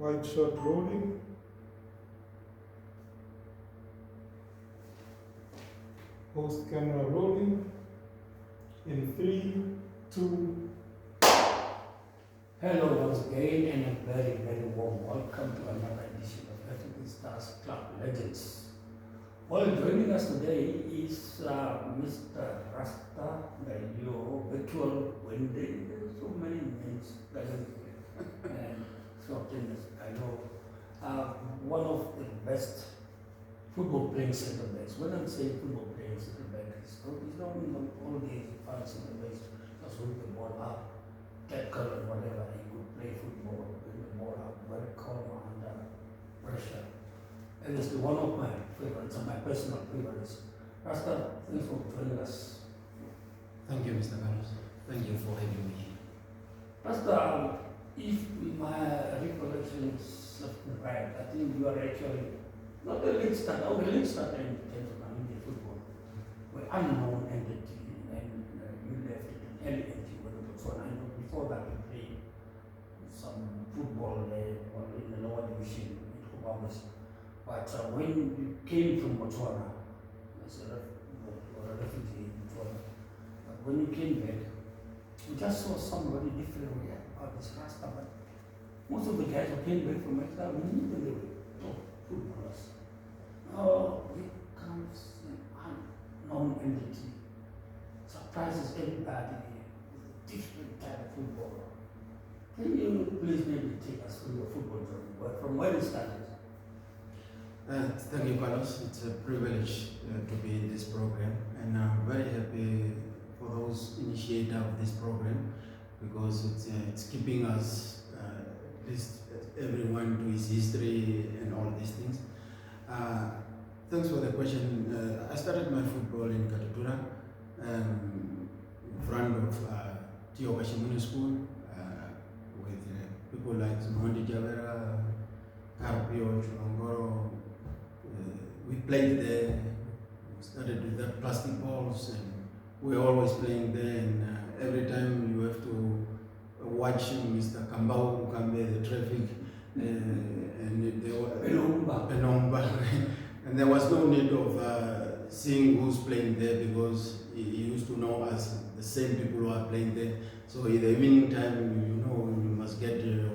Wide shot rolling. Post camera rolling. In 3, 2. Hello once again and a very, very warm welcome to another edition of African Stars Club Legends. Well, joining us today is Mr. Rasta, your virtual Wendy. There's so many names, and something I know. One of the best football playing center backs. When I'm saying football playing center back, he's not all these fancy center backs, just hook the ball up, tackle or whatever. He could play football, bring the ball up, very calm under pressure. And it's one of my favorites, and my personal favorites. Rasta, thanks for joining us. Thank you, Mr. Carlos. Thank you for having me here. Rasta, if my recollection is right, I think you are actually not the league starter, or the league starter in terms of Namibian football. Were unknown entity, and you left it in early age with Botswana. I know before that you played some football or in the lower division in Kobamas. But when you came from Botswana, as a refugee in Botswana, but when you came back, you just saw somebody different about this Rasta. But most of the guys who came back from Africa, we knew them, they were footballers. Now here comes an unknown entity, surprises everybody with a different type of football. Can you please maybe take us through your football journey, but from where it started? Thank you, Carlos. It's a privilege to be in this program, and I'm very happy for those initiator of this program because it's keeping us, at least everyone to his history and all these things. Thanks for the question. I started my football in Katutura, in front of Tio Bashimune School, with people like Mondi Javera, Carpio, Chulongoro. We played there. We started with that plastic balls, and we were always playing there. And every time you have to watch Mr. Kambau Mukambe, the traffic, and there were Penomba. And there was no need of seeing who's playing there because he used to know us, the same people who are playing there. So in the evening time, you must get you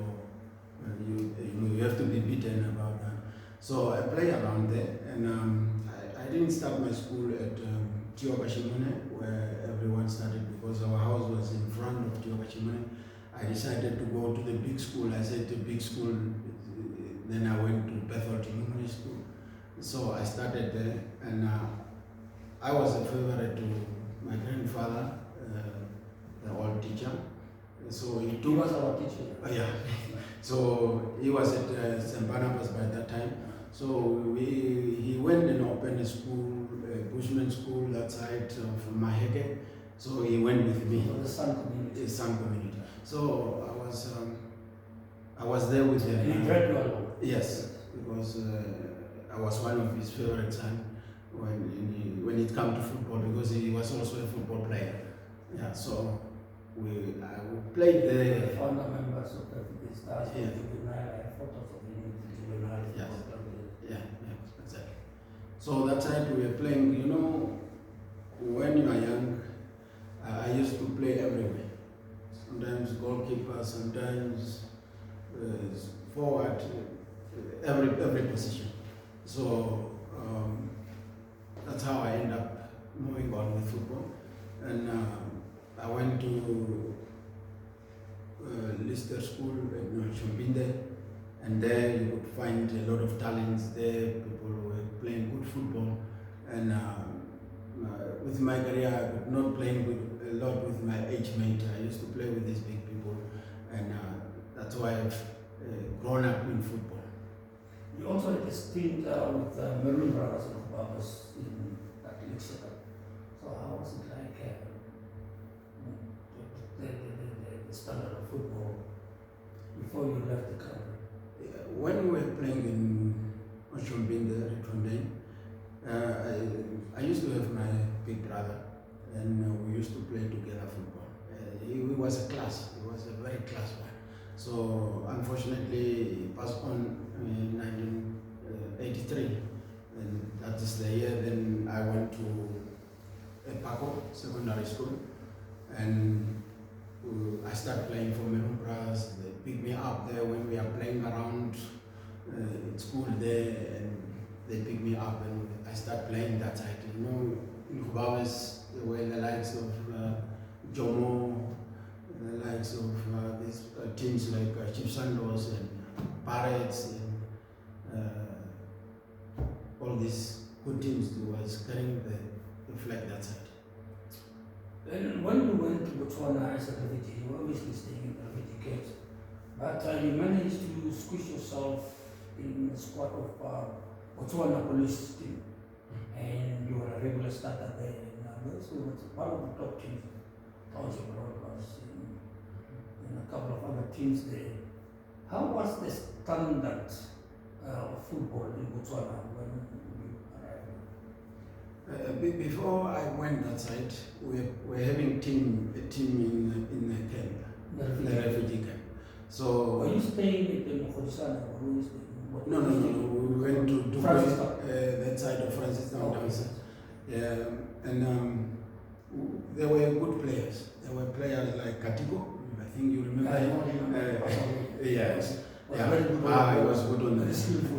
have to be beaten about that. So I play around there, and I didn't start my school at Tio Bashimune, where everyone started because our house was in front of Tio Bashimune. I decided to go to the big school. I said to big school, then I went to Bethel Community School. So I started there, and I was a favorite to my grandfather, the old teacher. So he was our teacher. Yeah. So he was at St. Barnabas by that time. So he went and opened a school, a Bushman school that side from Maheke. So he went with me. For the Sun community. The Sun community. So I was there with him. And he read well. Yes, because I was one of his favorite sons when it came to football because he was also a football player. Yeah, so I played there. Founder members of the Stars, Yeah. Juvenile, photos of him, Juvenile. Yes. Yeah, exactly. So that time we were playing, when you are young, I used to play everywhere. Sometimes goalkeeper, sometimes forward, every position. So that's how I end up moving on with football. And I went to Lister School at Chombinde, and there you would find a lot of talents there. People were playing good football, and with my career, I could not playing a lot with my age mate. I used to play with these big people, and that's why I've grown up in football. You also had a stint with Maroon Brothers and Kobamas in Catholic setup. So how was it like the standard of football before you left the country? When we were playing in Oshombinde, Retrondane, I used to have my big brother, and we used to play together football. He was a class, he was a very class one. So unfortunately, he passed on in 1983, and that is the year. Then I went to Paco Secondary School, and I started playing for Maroon Brass. They picked me up there when we are playing around in school there, and they picked me up, and I started playing that side. You know, in Kubawes, there were the likes of Jomo, the likes of these teams like Chief Sandos and Pirates and all these good teams who was carrying the flag that side. And when you went to Botswana as a refugee, you were obviously staying in the refugee camps, but you managed to squish yourself in the squad of Botswana police team, and you were a regular starter there. And so it was one of the top teams. Township Road was in a couple of other teams there. How was the standard of football in Botswana when you arrived? Before I went that side, we were having a team in the camp, the refugee camp. So were you staying at the Mokhodisana or were you staying? no, we went to Dubai, that side of Francistown down south. Yeah, and there were good players. There were players like Katiko. I think you remember. Yes. Yeah. He was good on the.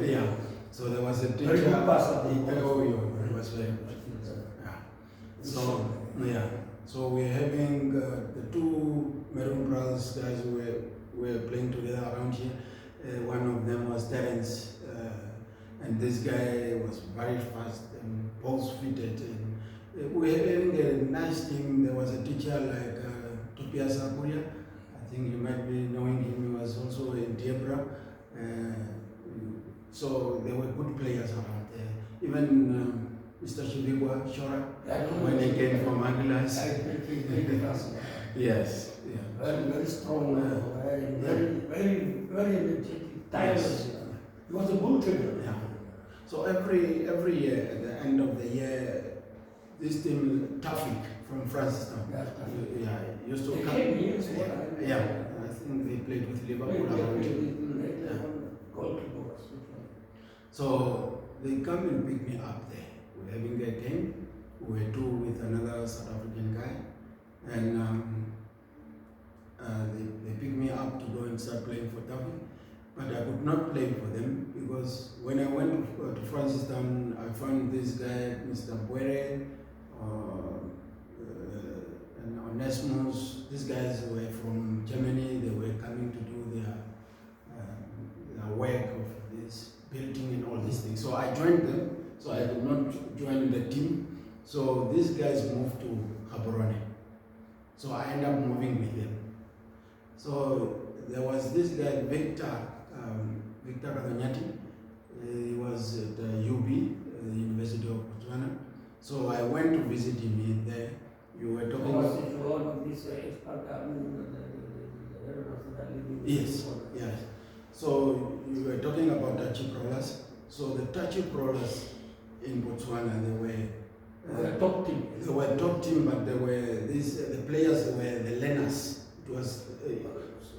Yeah. So there was a teacher. Very good passer. He was very good. Yeah. So yeah. So we're having the two Maroon Brothers guys who were playing together around here. One of them was Terence, and this guy was very fast and pulse-fitted. And we were having a nice team. There was a teacher like Topias Apuria. I think you might be knowing him. He was also in Diabra. So there were good players around there. Even Mr. Shivigwa Shora, when he came from Angelas. Yes. Yeah. Very strong, very energetic, tireless. He was a bull trader. Yeah. So every year, at the end of the year, this team, Tafik from Francistown, used to come. Yeah, I think they played with Liverpool around here. So they come and pick me up there. We're having a game. We were two with another South African guy, and they picked me up to go and start playing for Tafik. But I could not play for them because when I went to Francistown, I found this guy, Mr. Bwere, and Onesimus. These guys were from Germany. They were coming to do their work of this building and all these things. So I joined them. So I did not join the team. So these guys moved to Gaborone. So I ended up moving with them. So there was this guy, Victor Kadanyati. He was at UB, the University of Botswana. So I went to visit him there. You were talking about... one of these Yes, yes. So you were talking about Tachi Prolas. So the Tachi Prolas in Botswana, they were top team. They were top team, but they were the players were the learners. It was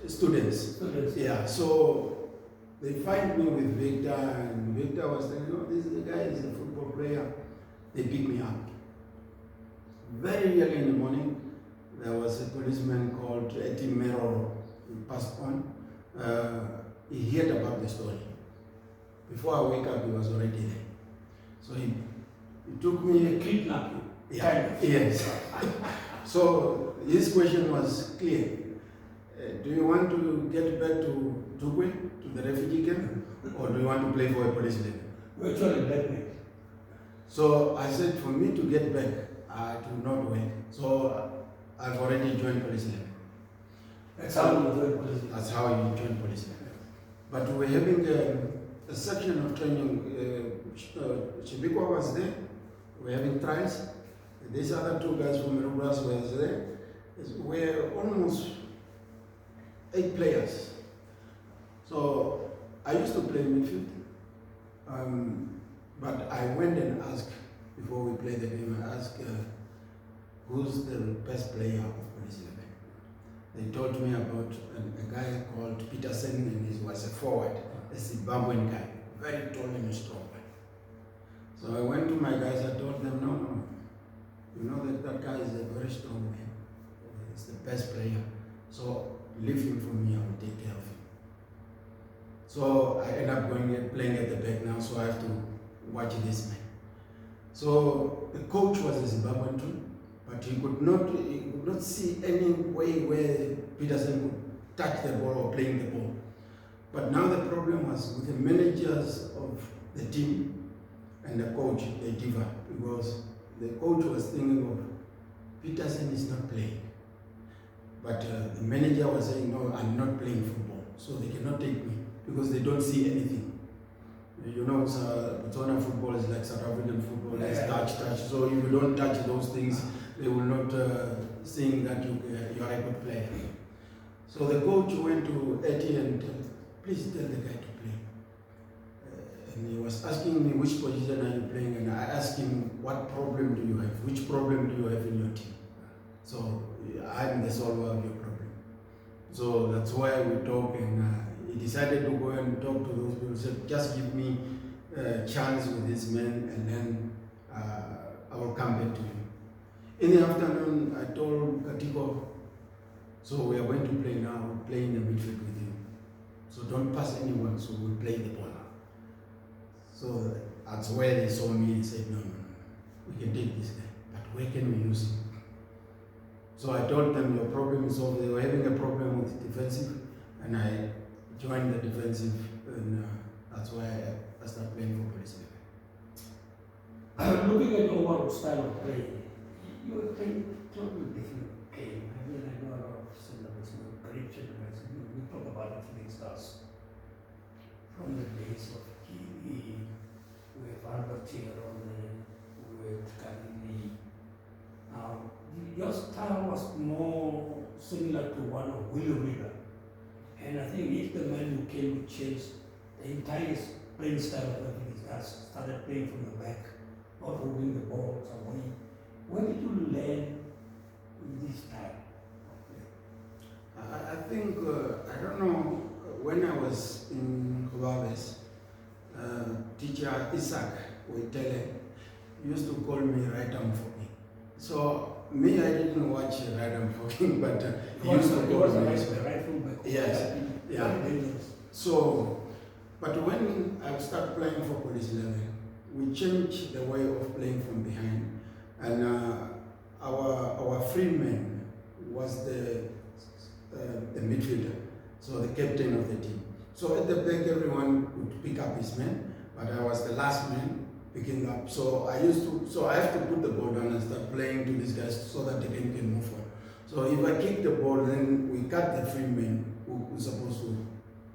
students. Yeah. So they find me with Victor, and Victor was saying, "Oh, this guy is a football player." They picked me up. Very early in the morning, there was a policeman called Eti Meroro. He passed on. He heard about the story. Before I wake up, he was already there. So he took me. Kidnapped you. Yeah. Yes. So his question was clear. Do you want to get back to Tugwe, to the refugee camp, or do you want to play for a police league? Virtually blackmail. So I said, for me to get back, I do not work. So I've already joined police league. That's how you join police league. That's how you join police league. But we're having a section of training. Shibikwa was there. We're having trials. These other two guys from Rubras were there. We're almost 8 players. So I used to play midfield. But I went and asked, before we played the game, I asked who's the best player of Police 11. they told me about a guy called Peterson, and he was a forward, a Zimbabwean guy, very tall and strong. So I went to my guys, I told them, no, you know that guy is a very strong man. He's the best player. So leave him for me, I will take care of him. So I end up playing at the back now, so I have to watch this man. So the coach was a Zimbabwean too, but he could not see any way where Peterson could touch the ball or playing the ball. But now the problem was with the managers of the team and the coach, they differ, because the coach was thinking of Peterson is not playing. But the manager was saying, no, I'm not playing football, so they cannot take me because they don't see anything. You know, Botswana football is like South African football, it's touch. So if you don't touch those things, they will not think that you are a good player. So the coach went to Eddie and told, please tell the guy to play. And he was asking me, which position are you playing? And I asked him, what problem do you have? Which problem do you have in your team? So I'm the solver of your problem. So that's why we talk, and he decided to go and talk to those people. He said, just give me a chance with this man, and then I will come back to you. In the afternoon, I told Katiko, so we are going to play now, we'll play in the midfield with you. So don't pass anyone, so we'll play the ball now. So that's where they saw me and said, no, we can take this guy, but where can we use him? So I told them, your problem is solved. They were having a problem with defensive, and I joined the defensive, and that's why I started playing for Police. Looking at your overall style of play, you were playing totally different game. I mean, I know a lot of centre-backs, great centre-backs. We talk about the stars from the days of Kiwi, with Albert Tiron, with Kanini. Your style was more similar to one of William Reader. And I think if the man who came to change the entire playing style of everything, started playing from the back, not holding the balls away. Where did you learn this style of play? I think, I don't know, when I was in Kobabes, teacher Isaac Wetele used to call me right arm for me. So me, I didn't watch right arm for him, but he used to call me. Right full back. Yes, yeah. So, but when I started playing for Police 11, we changed the way of playing from behind, and our free man was the midfielder, so the captain of the team. So at the back, everyone would pick up his man, but I was the last man picking up. So I have to put the ball down and start playing to these guys so that the game can move on. So if I kick the ball, then we cut the free man who's supposed to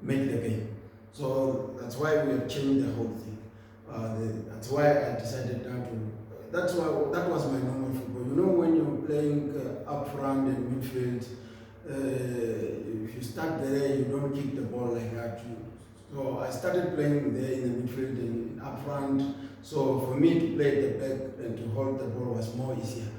make the game. So that's why we have changed the whole thing. That's why I decided now to. That was my normal football. You know, when you're playing up front and midfield, if you start there, you don't kick the ball like that. So I started playing there in the midfield and up front. So for me to play at the back and to hold the ball was more easier.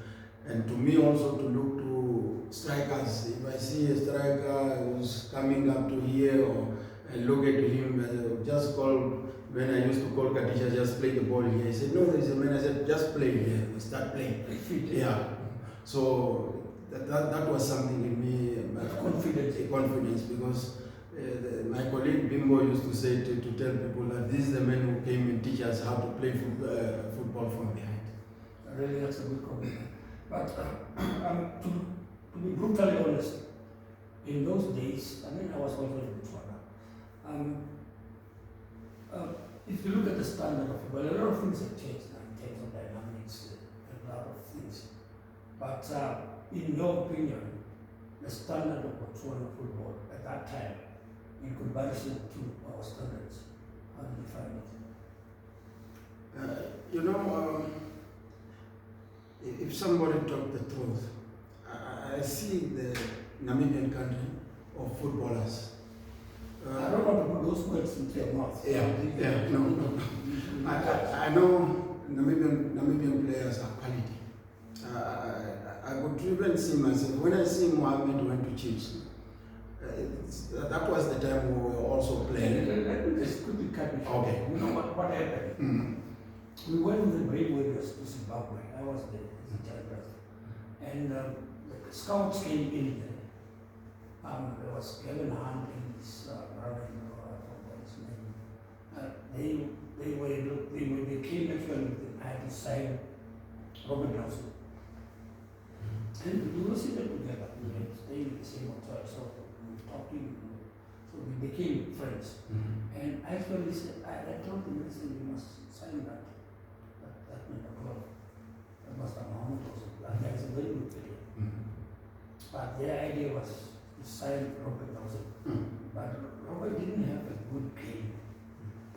And to me also to look to strikers. If I see a striker who's coming up to here, or I look at him, just call. When I used to call Kadisha, just play the ball here. He said, no, there is a man. I said, just play here. We start playing. Yeah. So that was something in me. Confidence, because my colleague Bimbo used to say to tell people that this is the man who came and teach us how to play football from behind. Really, that's a good comment. But to be brutally honest, in those days, I mean, I was also in Botswana. If you look at the standard of football, a lot of things have changed now in terms of dynamics, a lot of things. But in your opinion, the standard of Botswana football at that time, in comparison to our standards, how do you find it? You know, if somebody talk the truth, I see the Namibian country of footballers. I don't want to put those words into your mouth. No. I know Namibian players are quality. I could even see myself, when I see Mohammed went to Chiefs, that was the time we were also playing. Let me just quickly cut you short. Okay. You know what happened? Mm. We went with the Brave Warriors to Zimbabwe. I was there as a child brother. And the scouts came in there. There was Kevin Hunt and his brother-in-law, I forgot his name. They came actually, I had to sign Robert Nelson. And we were sitting together. We had stayed in the same hotel, so we were talking. So we became friends. And actually, I told him, listen, you must sign that club. That was the Mohammed also. That guy is a very good player. But their idea was to sign Robert Nelson. But Robert didn't have a good game.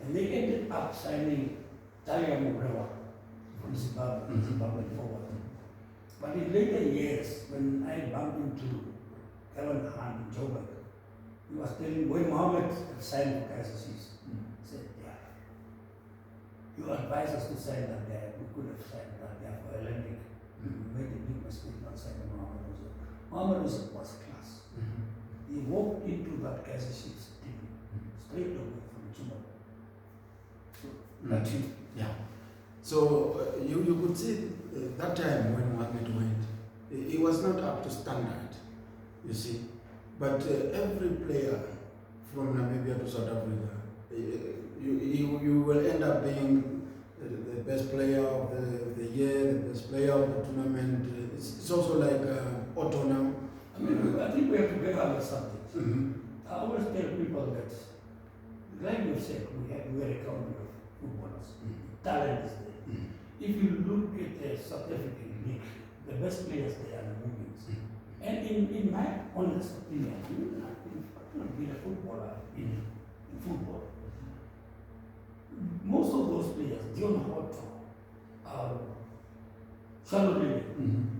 And they ended up signing Talia Mugrewa from Zimbabwe forward. But in later years, when I bumped into Kevin Hunt in Joburg, he was telling when Mohammed signed for Kaizer Chiefs, he said, yeah, you advised us to sign that guy. We could have signed that guy for Olympic. We made a big mistake not signing Mohammed. Mohammed was class. He walked into that Kaizer Chiefs team straight away from Juba. So that's it. Yeah. So you could see that time when Mohammed went, he was not up to standard, you see. But every player from Namibia to South Africa, you will end up being the best player of the year, the best player of the tournament. It's also like Otto now. I mean, I think we have to get out of something. I always tell people that, like you said, we are a country of footballers. Talent is there. If you look at the South African league, the best players there are Namibians. And in my honest opinion, I've not been a footballer in football. Most of those players, Dion Hotto, Charlotte,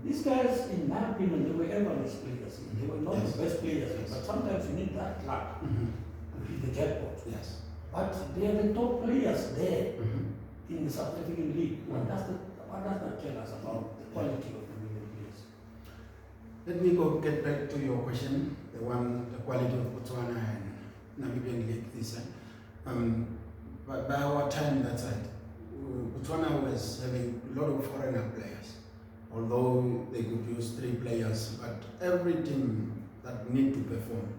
these guys, in my opinion, they were average players. They were not the best players, but sometimes you need that luck to hit the jackpot. Yes. But they are the top players there in the South African league. What does that tell us about the quality of the players? Let me get back to your question, the quality of Botswana and Namibian league this year. By our time that side, Botswana was having a lot of foreigner players, although they could use 3 players, but every team that need to perform,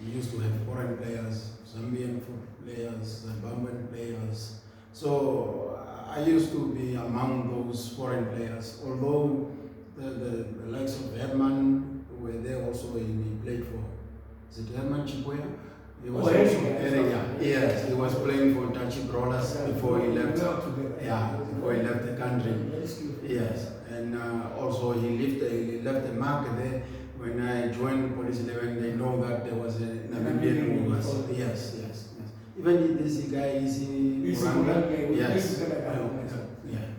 we used to have foreign players, Zambian players, Zimbabwean players. So I used to be among those foreign players, although the likes of Herman were there also. He played for, is it Herman Chikwea? He was yes, he was playing for Tachi Brawlers before he left. Before he left the country. Yes, and also he left a mark there. When I joined Police 11, they know that there was a Namibian who was. Yes. Even this guy is Muranga. Yes.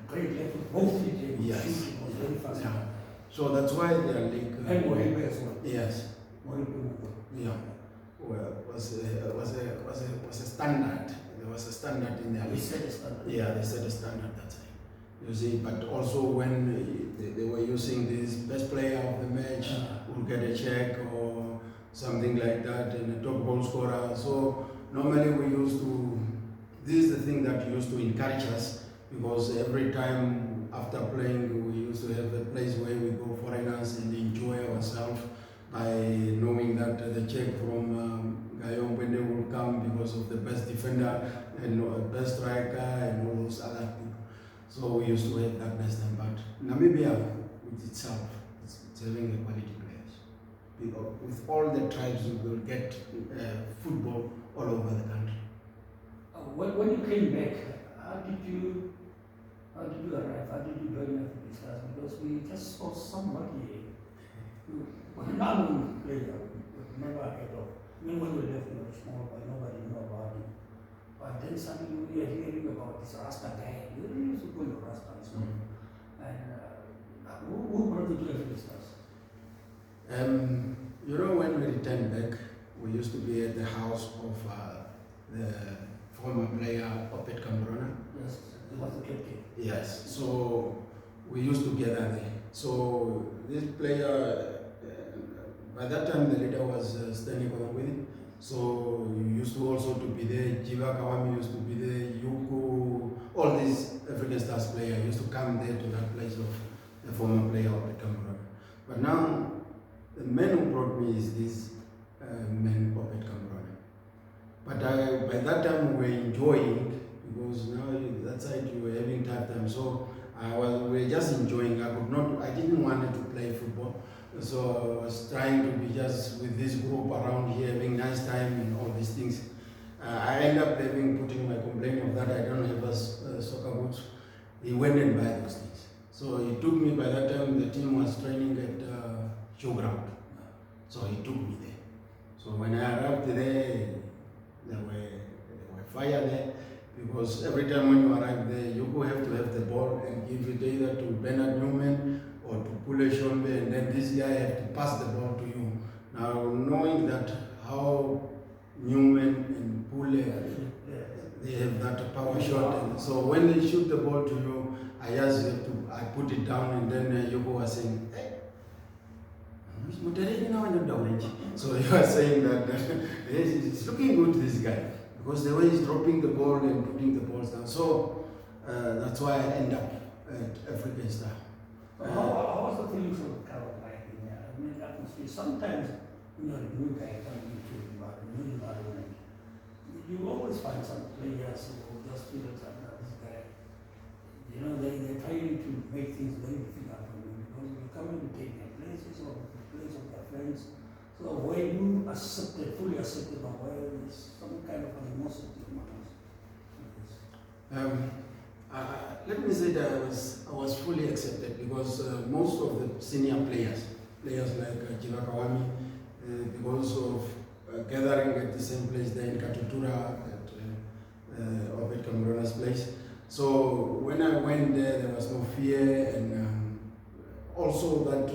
Great level, both feet. Yes. Very fast. Yeah. So that's why they are linked. And Moribe as well. Yes. Yeah. Well, was a standard. There was a standard in there. They set a standard. Yeah, they set a standard that time. You see, but also when they were using this best player of the match, will get a check or something like that, and a top goal scorer. So normally we used to, this is the thing that used to encourage us, because every time after playing, we used to have a place where we go foreigners and enjoy ourselves by knowing that the check from Gayom when they will come because of the best defender and best striker and all those other people. So we used to have that best time. But Namibia with itself, it's having a quality players. Because with all the tribes, you will get football all over the country. When you came back, how did you arrive? How did you join African Stars? Because we just saw somebody who was an unknown player we never heard of. Even when we left, we were small, but nobody knew about him. But then suddenly we are hearing about this Rasta guy. You used to call him Rasta as well. And who brought you to African Stars? You know, when we returned back, we used to be at the house of the former player Opet Kambrona. Yes, he was the captain. Yes, so we used to gather there. So this player, by that time the leader was Stanley Kodongwili. So you used to also to be there. Jiva Kawami used to be there. Yuku, all these African Stars players used to come there to that place of the former player of the Cameroon. But now the man who brought me is this man of the Cameroon. But by that time we were enjoying, because now that side we were having tough time. So we were just enjoying. I didn't want to play football. So I was trying to be just with this group around here, having nice time and all these things. I ended up putting my complaint of that I don't have a soccer boots. He went and buy those things. So he took me. By that time the team was training at showground. So he took me there. So when I arrived there, there were fire there, because every time when you arrive there, you go have to have the ball and give it either to Bernard Newman or to Pule Shombe, and then this guy have to pass the ball to you. Now, knowing that how Newman and Pule, they have that power shot, and so when they shoot the ball to you, I put it down, and then Yoko was saying, hey, so he was saying that it's looking good, this guy, because the way he's dropping the ball and putting the balls down. So that's why I end up at African Star. How was the feelings of the crowd like in there? I mean, atmosphere. Sometimes when you're a new guy coming into a new environment, you always find some players who just feel that this guy, they're trying to make things very difficult for you, because you're coming to take their places or the place of their friends. So where you fully accepted, or where there's some kind of animosity among us? Let me say that I was fully accepted, because most of the senior players like Jiva Kawami, because of gathering at the same place there in Katutura at Obed Camerona's place. So when I went there was no fear, and also that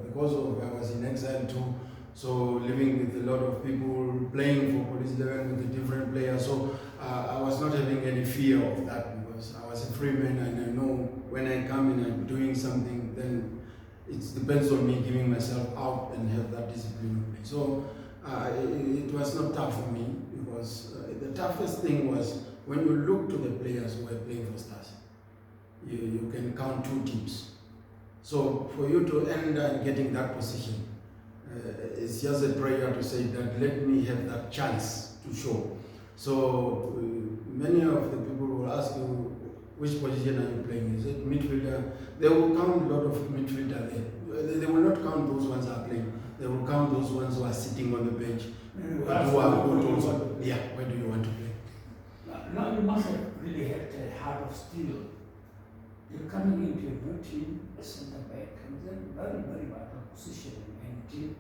because I was in exile too, so living with a lot of people, playing for Police 11 with the different players, so I was not having any fear of that, because I was a free man, and I know when I come and I'm doing something, then it depends on me giving myself out and have that discipline of me. So it was not tough for me, because the toughest thing was when you look to the players who were playing for Stars, you can count 2 teams. So for you to end up getting that position, it's just a prayer to say that let me have that chance to show. So many of the people will ask you, which position are you playing? Is it midfielder? They will count a lot of midfielder there. They will not count those ones who are playing. They will count those ones who are sitting on the bench. Who are good also. Yeah, where do you want to play? Now you must have really had a heart of steel. You're coming into a new team, a centre back, and then very, very vital position in any team.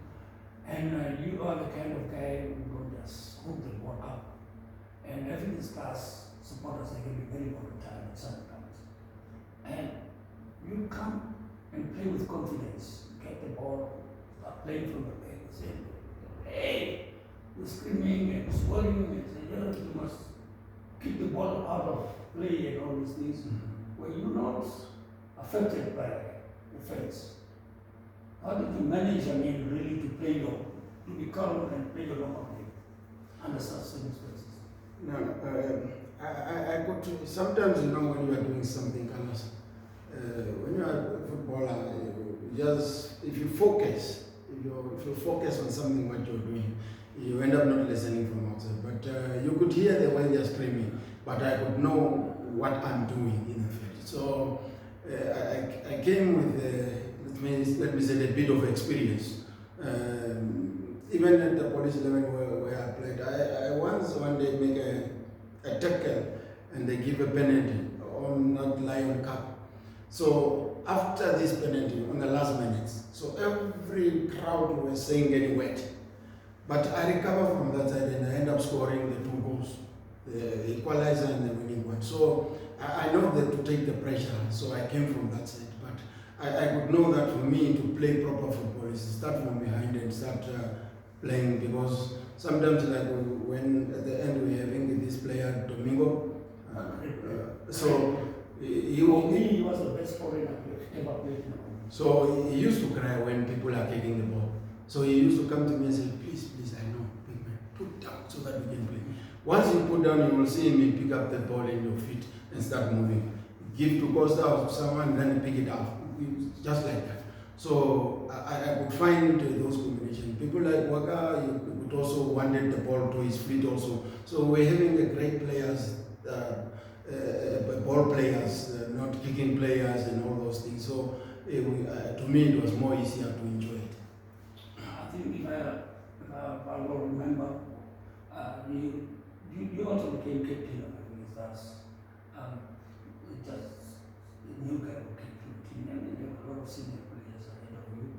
And you are the kind of guy who will just hold the ball up. And African Stars supporters are going to be very volatile at some times. And you come and play with confidence, get the ball, start playing from the back, and say, hey, you're screaming and swelling and say, yeah, you must keep the ball out of play and all these things. Were you not affected by offense? How did you manage, really to be calm and play your normal game under such circumstances? No, I could, sometimes, when you are doing something, Carlos, when you are a footballer, if you focus on something, what you're doing, you end up not listening from outside. But you could hear the way they're screaming, but I could know what I'm doing in the field. So I came with, let me say, a bit of experience. Even at the Police 11 where I played, I once one day make a tackle and they give a penalty on that Lion Cup. So after this penalty, on the last minutes, so every crowd was saying getting wet. But I recover from that side and I end up scoring the 2 goals, the equalizer and the winning one. So I know that to take the pressure, so I came from that side. But I could know that for me to play proper football is to start from behind and start playing, because sometimes like when at the end we're having this player Domingo, so he was the best foreigner ever played in So he used to cry when people are kicking the ball. So he used to come to me and say, please, I know, big man, put down so that we can play. Once you put down, you will see him pick up the ball in your feet and start moving. Give to Costa or to someone, then pick it up. Just like that. So I could find those combinations. People like Waka, you could also wanted the ball to his feet also. So we're having a great players, ball players, not kicking players and all those things. So to me, it was more easier to enjoy it. I think if I will remember, you also became captain of the Stars. Just a new guy who came to the team. I mean, there were a lot of senior players ahead of you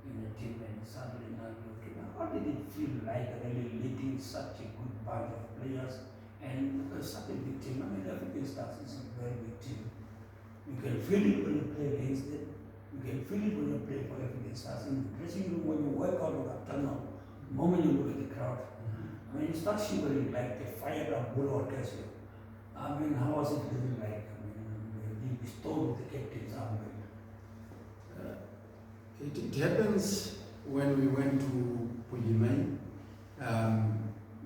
in the team, and suddenly now you came. How did it feel like really leading such a good bunch of players and such a big team? I mean, the African Stars is a very big team. You can feel it when you play against them. You can feel it when you play for African Stars. In the dressing room, when you work out of that tunnel, the moment you look at the crowd, I mean, you start shivering like a fired up bull orchestra. I mean, how was it living like? I mean, being bestowed with the captain's armband. It happens when we went to Pujimai.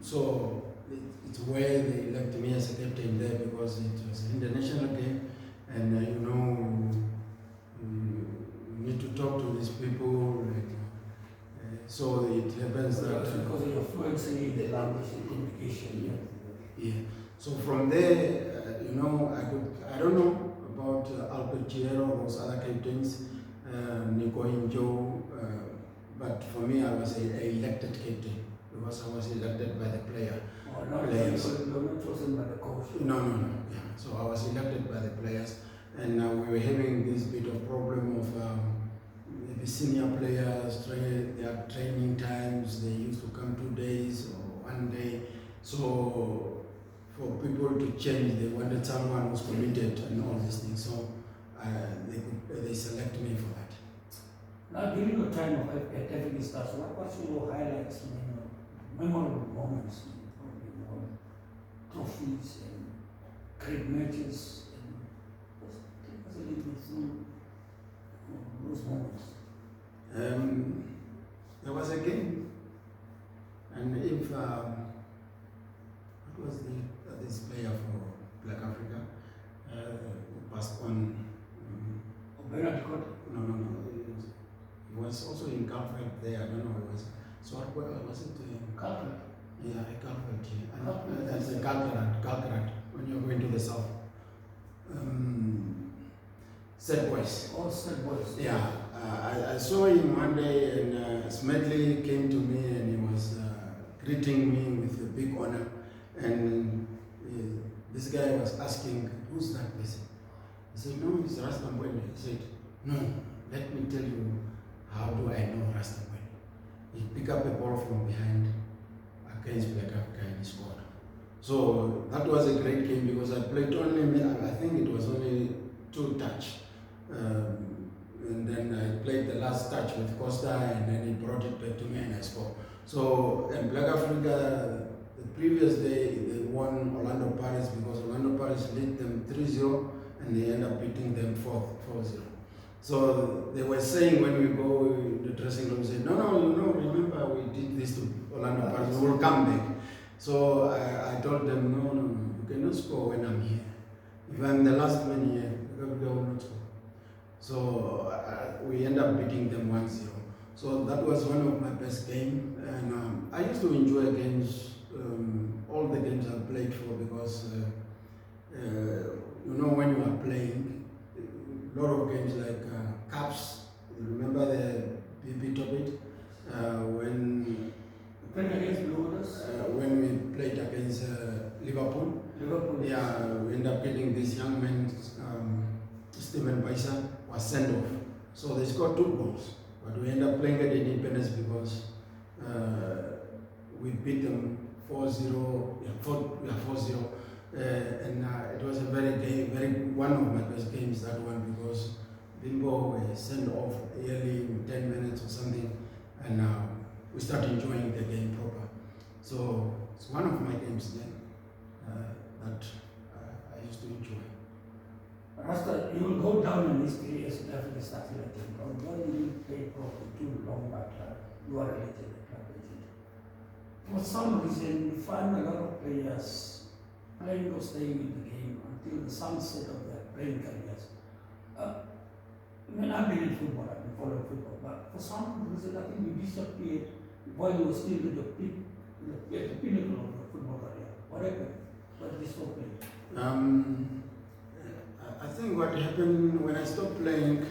So it's where they elected me as a captain there because it was an international game, and you need to talk to these people. So it happens that because of your fluency in the language and communication. Yeah. So from there, I don't know about Albert Chiero or those other captains, Nico Injo, but for me, I was an elected captain because I was elected by the player. Or not, players. you were not chosen by the coach. No. Yeah. So I was elected by the players, and we were having this bit of problem of the senior players, their training times. They used to come 2 days or 1 day. So for people to change, they wanted someone who's committed and all these things. So they select me for that. Now, during your time at African Stars, what's your highlights, memorable moments, trophies and great matches, and take us a little bit through those moments. There was a game, and if what was this player for Black Africa passed on. Bernard Cote. No. He was also in Calvert there. I don't know. It was so. Where was it? Calvert. Yeah, Calvert. And that's a Calcarat. When you're going to the south. Set Boys. Oh, Set Boys. Yeah, I saw him one day, and Smedley came to me, and he was greeting me with a big honor. And this guy was asking, "Who's that person?" I said, "No, it's Rasta Mbwene." He said, "No, let me tell you how do I know Rasta Mbwene." He picked up a ball from behind against Black Africa and he scored. So that was a great game because I played only, I think it was only 2 touch. And then I played the last touch with Costa, and then he brought it back to me and I scored. So in Black Africa, the previous day they won Orlando Pirates because Orlando Pirates lead them 3-0 and they end up beating them 4-0. So they were saying when we go in the dressing room, say, no, remember we did this to Orlando Pirates, we will come back. So I told them, no, you cannot score when I'm here. If I'm the last man here, they will not score. So we end up beating them 1-0. So that was one of my best games, and I used to enjoy games, all the games I played for, because when you are playing, a lot of games like cups. Remember the BB Topit when we played against Liverpool. Yeah, we ended up getting this young man, Stephen Baisa, was sent off. So they scored 2 goals, but we ended up playing at Independence because we beat them 4-0. And it was a very one of my best games, that one, because Bimbo were sent off early in 10 minutes or something, and we started enjoying the game proper. So it's one of my games then that I used to enjoy. Rasta, you will go down in history as definitely starting a team. When you play for too long, but you are a legend, a club legend. For some reason, you find a lot of players playing or staying in the game until the sunset of their playing careers. I mean, I've been in football, I've been following football, but for some reason, I think you disappeared while you were still at the peak, at the pinnacle of your football career. What happened? What did you stop playing? I think what happened when I stopped playing,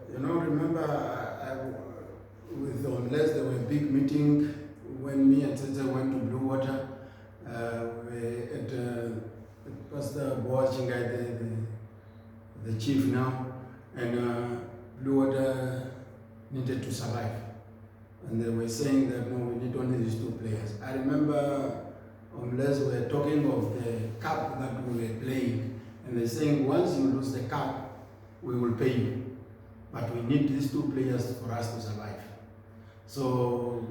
remember with Unless there were a big meeting when me and Tete went to Blue Water at Pastor Boaz Chingai, the chief now, and Blue Water needed to survive. And they were saying that no, we need only these two players. I remember unless we were talking of the cup that we were playing, and they're saying once you lose the cup, we will pay you. But we need these two players for us to survive. So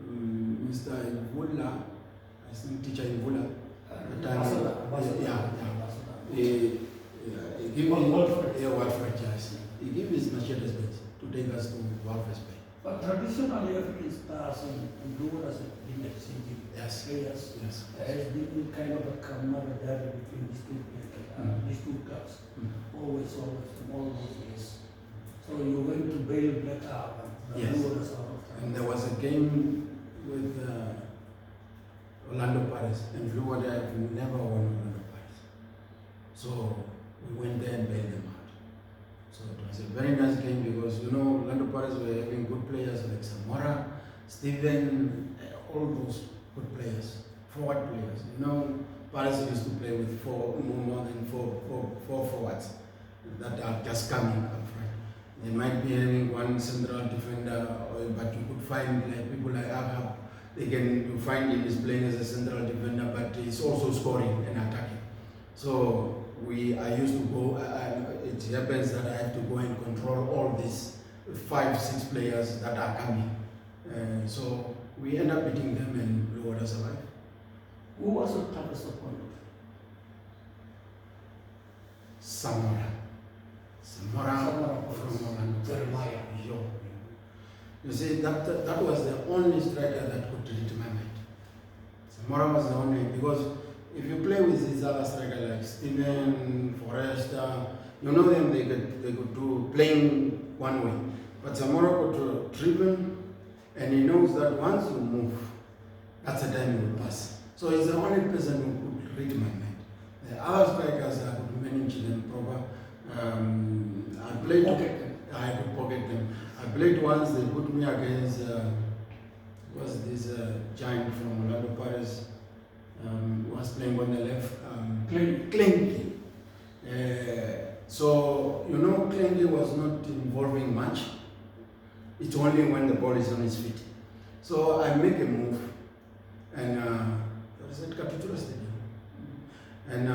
Mr. Invula, I think teacher Invula, at the time, he gave me Walford Chelsea. He gave his Mercedes Benz to take us to Walford Bay. But traditionally, African stars and Blue Waters have been exchanging players. Yes. There has been kind of a camaraderie between these two clubs. Always, from all those years. So you went to bail Black Arm, Yes. Blue Waters out of time. And there was a game with Orlando Pirates, and Blue Water have never won Orlando Pirates. So we went there and bailed them out. So it was a very nice game because, Orlando Pirates were having good players like Samora, Steven, all those good players, forward players. Pirates used to play with more than four forwards that are just coming up front. They might be having one central defender, but you could find people like Ahab. You find him is playing as a central defender, but he's also scoring and attacking. So I used to go, it happens that I have to go and control all these 5-6 players that are coming. So we end up beating them and Blue Water survive. Who was the toughest opponent? Samora from Orlando. Jeremiah. You see, that was the only striker that could read my mind. Samora was the only, because if you play with these other strikers like Steven, Forrester, them, they could do playing one way. But Zamora could dribble, and he knows that once you move, that's the time you will pass. So he's the only person who could read my mind. The other strikers, I could manage them proper. I could pocket them. I played once, they put me against, was this giant from Orlando Pirates, was playing on the left, Klinky. So, Klinky was not involving much. It's only when the ball is on his feet. So I make a move, and that was at Katutura Stadium. And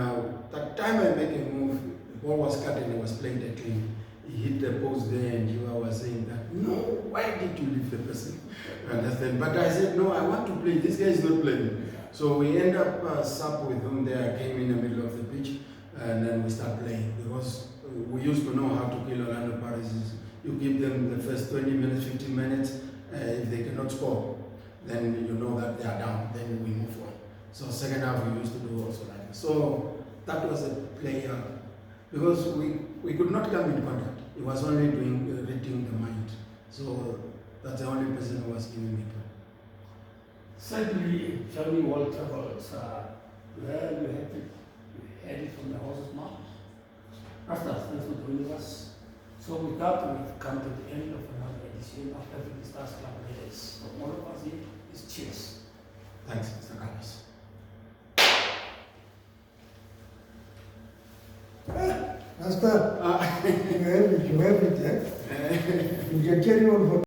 that time I make a move, the ball was cut and he was playing the clean. He hit the post there, and you was saying that, no, why did you leave the person? Understand? But I said, no, I want to play. This guy is not playing. So we end up sub with him there, came in the middle of the pitch, and then we start playing. Because we used to know how to kill Orlando Pirates. You give them the first 20 minutes, 15 minutes. If they cannot score, then you know that they are down. Then we move on. So second half we used to do also like that. So that was a player, because we could not come in contact. It was only reading the mind. So that's the only person who was giving me time. Certainly, Johnny Walter was where you had it from the horse's mouth. Rasta, thanks for joining us. So with that, we've come to the end of another edition of African Stars Club Leaders. From all of us here is cheers. Thanks, Mr. Carlos. Rasta, you have it, eh? You can carry on for